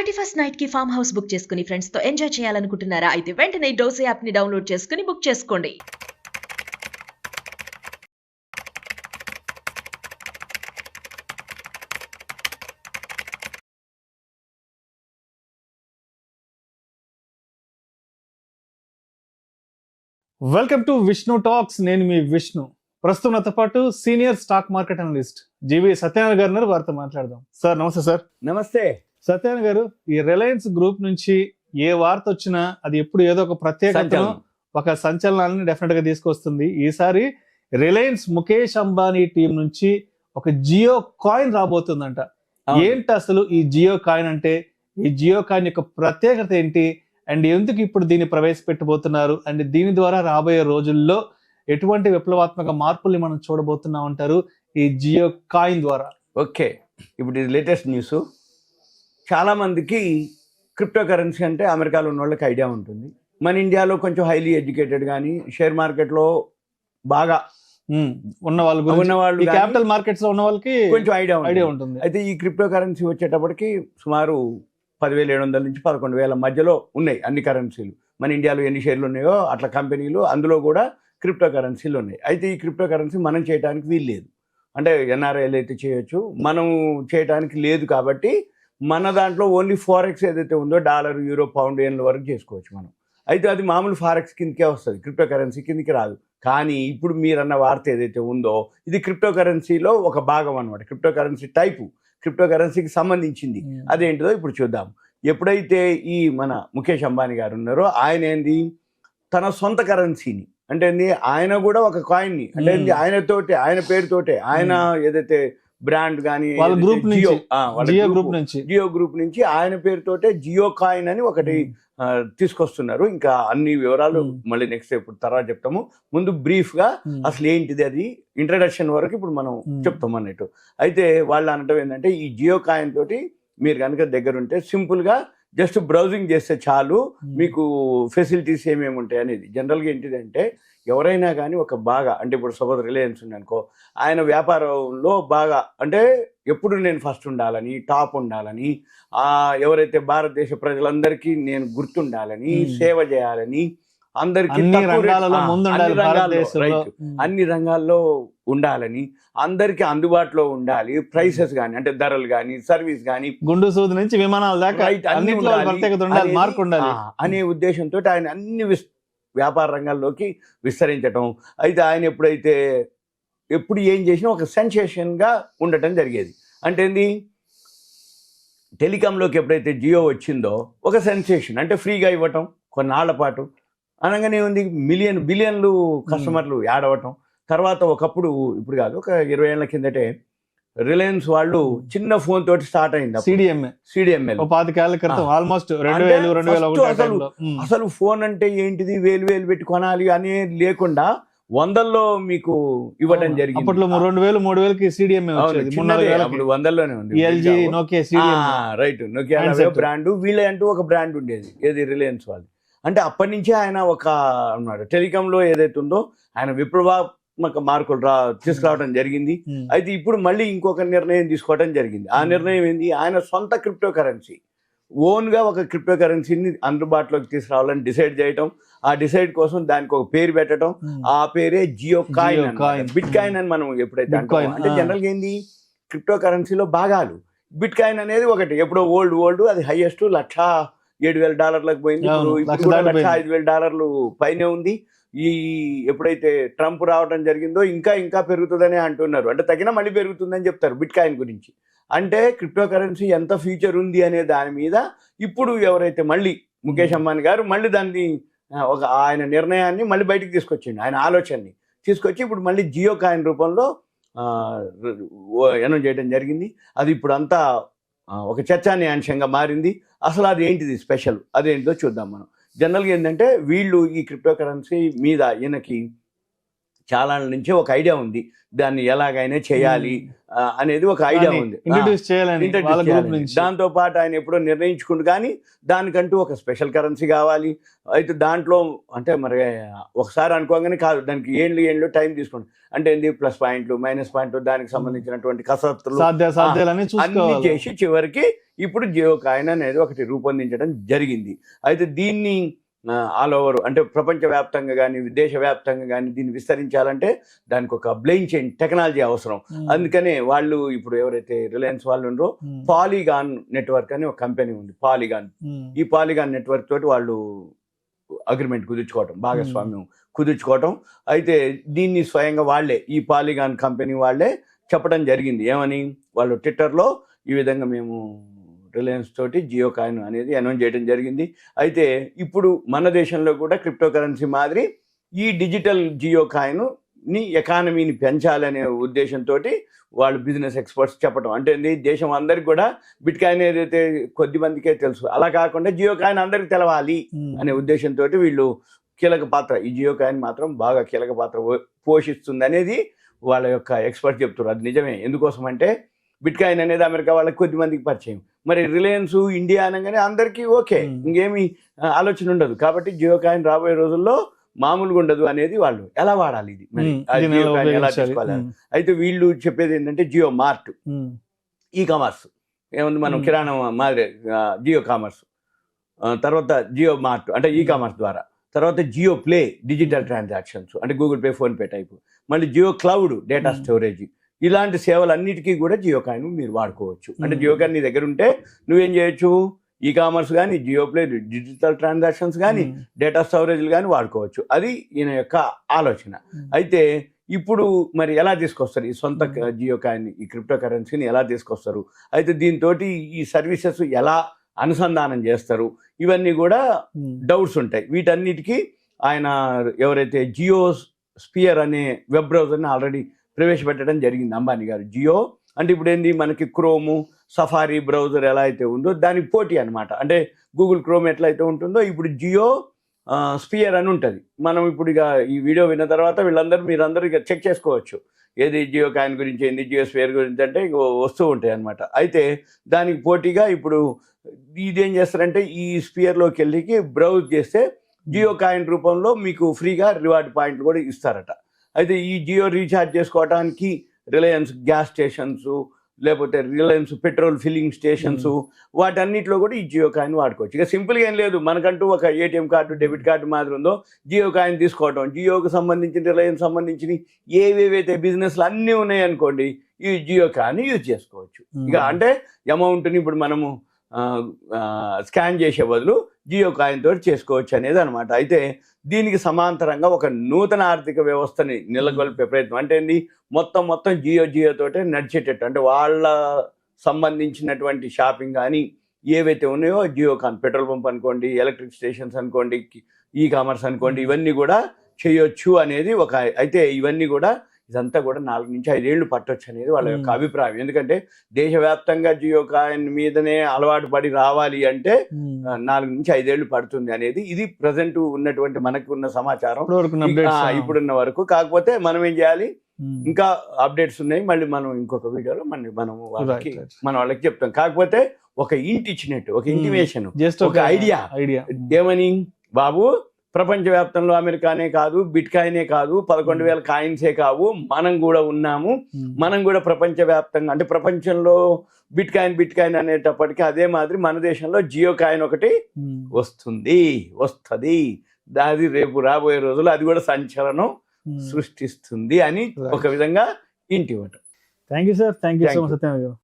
31st night కి farm house book చేసుకుని friends తో ఎంజాయ్ చేయాలనుకుంటున్నారా? అయితే వెంటనే డోసే యాప్ ని డౌన్లోడ్ చేసుకుని బుక్ చేసుకోండి. Welcome to Vishnu talks. నేను మీ విష్ణు. ప్రస్తుతం నాతో పాటు సీనియర్ స్టాక్ మార్కెట్ అనలిస్ట్ జీవి సత్యనారాయణ గారు ఉన్నారు. వారితో మాట్లాడదాం. సార్ నమస్తే. సార్ నమస్తే. సత్యనారాయణ గారు, ఈ రిలయన్స్ గ్రూప్ నుంచి ఏ వార్త వచ్చినా అది ఎప్పుడు ఏదో ఒక ప్రత్యేకతను, ఒక సంచలనాన్ని డెఫినెట్ గా తీసుకొస్తుంది. ఈసారి రిలయన్స్ ముఖేష్ అంబానీ టీం నుంచి ఒక జియో కాయిన్ రాబోతుందంట. ఏంటి అసలు ఈ జియో కాయిన్ అంటే? ఈ జియో కాయిన్ యొక్క ప్రత్యేకత ఏంటి? అండ్ ఎందుకు ఇప్పుడు దీన్ని ప్రవేశపెట్టబోతున్నారు? అండ్ దీని ద్వారా రాబోయే రోజుల్లో ఎటువంటి విప్లవాత్మక మార్పుల్ని మనం చూడబోతున్నాం అంటారు ఈ జియో కాయిన్ ద్వారా? ఓకే, ఇప్పుడు ఇది లేటెస్ట్ న్యూస్. చాలా మందికి క్రిప్టో కరెన్సీ అంటే అమెరికాలో ఉన్న వాళ్ళకి ఐడియా ఉంటుంది. మన ఇండియాలో కొంచెం హైలీ ఎడ్యుకేటెడ్ కానీ షేర్ మార్కెట్లో బాగా ఉన్న వాళ్ళు, క్యాపిటల్ మార్కెట్స్ లో ఉన్న వాళ్ళకి కొంచెం ఐడియా ఉంటుంది. అయితే ఈ క్రిప్టో కరెన్సీ వచ్చేటప్పటికి సుమారు 10,700 నుంచి 11,000 మధ్యలో ఉన్నాయి అన్ని కరెన్సీలు. మన ఇండియాలో ఎన్ని షేర్లు ఉన్నాయో అట్లా కంపెనీలు, అందులో కూడా క్రిప్టో కరెన్సీలు ఉన్నాయి. అయితే ఈ క్రిప్టో కరెన్సీ మనం చేయడానికి వీలు లేదు. అంటే ఎన్ఆర్ఐలు అయితే చేయొచ్చు, మనం చేయడానికి లేదు. కాబట్టి మన దాంట్లో ఓన్లీ ఫారెక్స్ ఏదైతే ఉందో డాలర్, యూరో, పౌండ్, ఎన్ల వరకు చేసుకోవచ్చు మనం. అయితే అది మామూలు ఫారెక్స్ కిందకే వస్తుంది, క్రిప్టో కరెన్సీ కిందకి రాదు. కానీ ఇప్పుడు మీరన్న వార్త ఏదైతే ఉందో ఇది క్రిప్టో కరెన్సీలో ఒక భాగం అనమాట. క్రిప్టో కరెన్సీ టైపు, క్రిప్టో కరెన్సీకి సంబంధించింది. అదేంటిదో ఇప్పుడు చూద్దాం. ఎప్పుడైతే ఈ మన ముఖేష్ అంబానీ గారు ఉన్నారో ఆయన ఏంది తన సొంత కరెన్సీని, అంటే ఆయన కూడా ఒక కాయిన్ని, అంటే ఆయన పేరుతోటే ఆయన ఏదైతే బ్రాండ్ కానీ జియో గ్రూప్ నుంచి ఆయన పేరుతోటే జియో కాయిన్ అని ఒకటి తీసుకొస్తున్నారు. ఇంకా అన్ని వివరాలు మళ్ళీ నెక్స్ట్ ఇప్పుడు తర్వాత చెప్తాము. ముందు బ్రీఫ్ గా అసలు ఏంటిది అది ఇంట్రడక్షన్ వరకు ఇప్పుడు మనం చెప్తాం అన్నట్టు. అయితే వాళ్ళు అనటం ఏంటంటే ఈ జియో కాయిన్ తోటి మీరు కనుక దగ్గర ఉంటే సింపుల్ గా జస్ట్ బ్రౌజింగ్ చేస్తే చాలు, మీకు ఫెసిలిటీస్ ఏమేమి ఉంటాయి అనేది. జనరల్గా ఏంటిదంటే ఎవరైనా కానీ ఒక బాగా, అంటే ఇప్పుడు సపోజ్ రిలయన్స్ ఉంది అనుకో, ఆయన వ్యాపారంలో బాగా అంటే ఎప్పుడు నేను ఫస్ట్ ఉండాలని, టాప్ ఉండాలని, ఎవరైతే భారతదేశ ప్రజలందరికీ నేను గుర్తుండాలని, సేవ చేయాలని, అందరికీ అన్ని రంగాల్లో ఉండాలని, అందరికి అందుబాటులో ఉండాలి, ప్రైసెస్ కానీ అంటే ధరలు కానీ సర్వీస్ కానీ గుండు సూది నుంచి విమానాల దాకా అనే ఉద్దేశంతో ఆయన అన్ని వ్యాపార రంగాల్లోకి విస్తరించటం. అయితే ఆయన ఎప్పుడు ఏం చేసినా ఒక సెన్సేషన్గా ఉండటం జరిగేది. అంటే ఏంది, టెలికాంలోకి ఎప్పుడైతే జియో వచ్చిందో ఒక సెన్సేషన్, అంటే ఫ్రీగా ఇవ్వటం కొన్నాళ్ల పాటు, అనగానే ఉంది బిలియన్లు కస్టమర్లు యాడ్ అవ్వటం. తర్వాత ఒకప్పుడు, ఇప్పుడు కాదు, ఒక 20 ఏళ్ల కిందటే రిలయన్స్ వాళ్ళు చిన్న ఫోన్ తోటి స్టార్ట్ అయింది, సిడిఎంఎల్. అసలు ఫోన్ అంటే ఏంటిది, వేలు పెట్టి కొనాలి అనే లేకుండా 100లో మీకు ఇవ్వడం జరిగింది. అప్పట్లో 2,000, 3,000కి అప్పుడు 100లోనే ఉంది. రైట్, నోకియా బ్రాండ్, వీళ్ళే అంటూ ఒక బ్రాండ్ ఉండేది, ఏది రిలయన్స్ వాళ్ళు. అంటే అప్పటి నుంచే ఆయన ఒక అన్నాడు టెలికాంలో ఏదైతే ఉందో ఆయన విప్లవాత్మక మార్పులు తీసుకురావడం జరిగింది. అయితే ఇప్పుడు మళ్ళీ ఇంకొక నిర్ణయం తీసుకోవడం జరిగింది. ఆ నిర్ణయం ఏంది, ఆయన సొంత క్రిప్టో కరెన్సీ, ఓన్గా ఒక క్రిప్టో కరెన్సీని అందుబాటులోకి తీసుకురావాలని డిసైడ్ చేయటం. ఆ డిసైడ్ కోసం దానికి ఒక పేరు పెట్టడం, ఆ పేరే జియో కాయిన్, బిట్ కాయిన్ అని మనం ఎప్పుడైతే అంటాం. అంటే జనరల్గా ఏంది, క్రిప్టో కరెన్సీలో భాగాలు. బిట్ కాయిన్ అనేది ఒకటి, ఎప్పుడో ఓల్డ్ అది హైయెస్ట్ $107,000 పోయింది. ఇప్పుడు $105,000 పైనే ఉంది. ఈ ఎప్పుడైతే ట్రంప్ రావడం జరిగిందో ఇంకా పెరుగుతుందని అంటున్నారు. అంటే తగిన మళ్ళీ పెరుగుతుందని చెప్తారు బిట్ కాయిన్ గురించి. అంటే క్రిప్టో కరెన్సీ ఎంత ఫ్యూచర్ ఉంది అనే దాని మీద ఇప్పుడు ఎవరైతే మళ్ళీ ముఖేష్ అంబానీ గారు మళ్ళీ దాన్ని ఆయన నిర్ణయాన్ని మళ్ళీ బయటికి తీసుకొచ్చిండు, ఆయన ఆలోచనని తీసుకొచ్చి ఇప్పుడు మళ్ళీ జియో కాయిన్ రూపంలో అనౌన్స్ చేయడం జరిగింది. అది ఇప్పుడు అంతా ఒక చర్చానీయాంశంగా మారింది. అసలు అది ఏంటిది స్పెషల్, అదేంటిదో చూద్దాం మనం. జనరల్గా ఏంటంటే వీళ్ళు ఈ క్రిప్టో కరెన్సీ మీద ఈయనకి చాలా నుంచే ఒక ఐడియా ఉంది, దాన్ని ఎలాగైనా చేయాలి అనేది ఒక ఐడియా ఉంది, ఇంట్రడ్యూస్ చేయాలని వాళ్ళ గ్రూప్ నుంచి. దాంతో పాటు ఆయన ఎప్పుడో నిర్ణయించుకుంటూ, కానీ దానికంటూ ఒక స్పెషల్ కరెన్సీ కావాలి. అయితే దాంట్లో అంటే మరి ఒకసారి అనుకోగానే కాదు, దానికి ఏండ్లు టైం తీసుకోండి. అంటే ఏంది ప్లస్ పాయింట్లు మైనస్ పాయింట్లు, దానికి సంబంధించినటువంటి కసరత్తులు అన్ని చేసి చివరికి ఇప్పుడు జియో కాయిన్ అనేది ఒకటి రూపొందించడం జరిగింది. అయితే దీన్ని ఆల్ ఓవర్ అంటే ప్రపంచవ్యాప్తంగా కానీ దేశవ్యాప్తంగా కానీ దీన్ని విస్తరించాలంటే దానికి ఒక బ్లైన్ చైన్ టెక్నాలజీ అవసరం. అందుకనే వాళ్ళు ఇప్పుడు ఎవరైతే రిలయన్స్ వాళ్ళు ఉన్నారో పాలిగాన్ నెట్వర్క్ అని ఒక కంపెనీ ఉంది, పాలిగాన్. ఈ పాలిగాన్ నెట్వర్క్ తోటి వాళ్ళు అగ్రిమెంట్ కుదుర్చుకోవటం, భాగస్వామ్యం కుదుర్చుకోవటం. అయితే దీన్ని స్వయంగా వాళ్ళే, ఈ పాలిగాన్ కంపెనీ వాళ్ళే చెప్పడం జరిగింది. ఏమని? వాళ్ళు ట్విట్టర్లో ఈ విధంగా మేము రిలయన్స్ తోటి జియో కాయిన్ అనేది అనౌన్స్ చేయడం జరిగింది. అయితే ఇప్పుడు మన దేశంలో కూడా క్రిప్టో కరెన్సీ మాదిరి ఈ డిజిటల్ జియో కాయిన్ని ఎకానమీని పెంచాలనే ఉద్దేశంతో వాళ్ళు బిజినెస్ ఎక్స్పర్ట్స్ చెప్పడం. అంటే దేశం అందరికి కూడా బిట్ కాయిన్ ఏదైతే కొద్ది మందికే తెలుసు, అలా కాకుండా జియో కాయిన్ అందరికి తెలవాలి అనే ఉద్దేశంతో వీళ్ళు కీలక పాత్ర, ఈ జియో కాయిన్ మాత్రం బాగా కీలక పాత్ర పోషిస్తుంది అనేది వాళ్ళ యొక్క ఎక్స్పర్ట్ చెప్తారు. అది నిజమే. ఎందుకోసం అంటే బిట్ కాయిన్ అనేది అమెరికా వాళ్ళకి కొద్ది మందికి పరిచయం, మరి రిలయన్స్ ఇండియా అనగానే అందరికీ ఓకే, ఇంకేమి ఆలోచన ఉండదు. కాబట్టి జియో కాయిన్ రాబోయే రోజుల్లో మామూలుగా ఉండదు అనేది వాళ్ళు ఎలా వాడాలి, ఇది మరి జియో కాయిన్ ఎలా తీసుకోవాలి. అయితే వీళ్ళు చెప్పేది ఏంటంటే జియో మార్ట్, ఈ కామర్స్ ఏముంది మనం కిరాణా మాదిరి జియో కామర్స్, తర్వాత జియో మార్ట్ అంటే ఈ కామర్స్ ద్వారా, తర్వాత జియో ప్లే డిజిటల్ ట్రాన్సాక్షన్స్ అంటే గూగుల్ పే ఫోన్పే టైపు, మళ్ళీ జియో క్లౌడ్ డేటా స్టోరేజ్, ఇలాంటి సేవలన్నిటికీ కూడా జియో కాయిన్ మీరు వాడుకోవచ్చు. అంటే జియో కాయిన్ నీ దగ్గర ఉంటే నువ్వేం చేయొచ్చు, ఈ కామర్స్ కానీ జియో ప్లే డిజిటల్ ట్రాన్సాక్షన్స్ కానీ డేటా స్టోరేజ్లు కానీ వాడుకోవచ్చు. అది ఈయన యొక్క ఆలోచన. అయితే ఇప్పుడు మరి ఎలా తీసుకొస్తారు ఈ సొంత జియో కాయిన్, ఈ క్రిప్టో కరెన్సీని ఎలా తీసుకొస్తారు, అయితే దీంతో ఈ సర్వీసెస్ ఎలా అనుసంధానం చేస్తారు, ఇవన్నీ కూడా డౌట్స్ ఉంటాయి. వీటన్నిటికీ ఆయన ఎవరైతే జియో స్పియర్ అనే వెబ్ బ్రౌజర్ని ఆల్రెడీ ప్రవేశపెట్టడం జరిగింది అంబానీ గారు. జియో అంటే ఇప్పుడు ఏంది, మనకి క్రోము సఫారీ బ్రౌజర్ ఎలా అయితే ఉందో దానికి పోటీ అనమాట. అంటే గూగుల్ క్రోమ్ ఎట్లయితే ఉంటుందో ఇప్పుడు జియో స్పియర్ అని ఉంటుంది. మనం ఇప్పుడు ఇక ఈ వీడియో విన్న తర్వాత మీరందరూ ఇక చెక్ చేసుకోవచ్చు, ఏది జియో కాయిన్ గురించి ఏంది, జియో స్పియర్ గురించి అంటే ఇక వస్తూ ఉంటాయి అనమాట. అయితే దానికి పోటీగా ఇప్పుడు ఇదేం చేస్తారంటే ఈ స్పియర్లోకి వెళ్ళి బ్రౌజ్ చేస్తే జియో కాయిన్ రూపంలో మీకు ఫ్రీగా రివార్డ్ పాయింట్లు కూడా ఇస్తారట. అయితే ఈ జియో రీఛార్జ్ చేసుకోవడానికి రిలయన్స్ గ్యాస్ స్టేషన్స్, లేకపోతే రిలయన్స్ పెట్రోల్ ఫిల్లింగ్ స్టేషన్స్, వాటన్నిటిలో కూడా ఈ జియో కాయిన్ వాడుకోవచ్చు. ఇక సింపుల్గా ఏం లేదు, మనకంటూ ఒక ఏటీఎం కార్డు డెబిట్ కార్డు మాదిరి ఉందో జియో కాయిన్ తీసుకోవటం, జియోకి సంబంధించిన రిలయన్స్ సంబంధించిన ఏవేవైతే బిజినెస్లు అన్నీ ఉన్నాయి అనుకోండి, ఈ జియో కాయిన్ యూజ్ చేసుకోవచ్చు. ఇక అంటే అమౌంట్ని ఇప్పుడు మనము స్కాన్ చేసే బదులు జియో కాయిన్ తోటి చేసుకోవచ్చు అనేది అనమాట. అయితే దీనికి సమాంతరంగా ఒక నూతన ఆర్థిక వ్యవస్థని నెలకొల్పే ప్రయత్నం. అంటే ఏంది, మొత్తం జియో తోటే నడిచేటట్టు, అంటే వాళ్ళ సంబంధించినటువంటి షాపింగ్ కానీ ఏవైతే ఉన్నాయో జియో కాన్, పెట్రోల్ పంప్ అనుకోండి, ఎలక్ట్రిక్ స్టేషన్స్ అనుకోండి, ఈ కామర్స్ అనుకోండి, ఇవన్నీ కూడా చేయొచ్చు అనేది ఒక. అయితే ఇవన్నీ కూడా ఇదంతా కూడా 4 నుంచి 5 ఏళ్ళు పట్టొచ్చు అనేది వాళ్ళ యొక్క అభిప్రాయం. ఎందుకంటే దేశవ్యాప్తంగా జియో కాయిన్ మీదనే అలవాటు పడి రావాలి అంటే 4 నుంచి 5 ఏళ్ళు పడుతుంది అనేది ఇది ప్రజెంట్ ఉన్నటువంటి మనకు ఉన్న సమాచారం ఇప్పుడున్న వరకు. కాకపోతే మనం ఏం చేయాలి, ఇంకా అప్డేట్స్ ఉన్నాయి, మళ్ళీ మనం ఇంకొక వీడియోలో మనం వాళ్ళకి చెప్తాం. కాకపోతే ఒక ఇంటి ఇచ్చినట్టు, ఒక ఇంటిమేషన్, ఒక ఐడియా ఏమని, బాబు ప్రపంచవ్యాప్తంలో అమెరికానే కాదు, బిట్ కాయినే కాదు, 11,000 కాయిన్సే కావు, మనం కూడా ఉన్నాము. మనం కూడా ప్రపంచవ్యాప్తంగా అంటే ప్రపంచంలో బిట్ కాయిన్ అనేటప్పటికీ అదే మాదిరి మన దేశంలో జియో కాయిన్ ఒకటి వస్తుంది. అది రేపు రాబోయే రోజుల్లో అది కూడా సంచలనం సృష్టిస్తుంది అని ఒక విధంగా ఇంటి ఇవ్వటం. Thank you sir, thank you so much Satyanarayana గారు.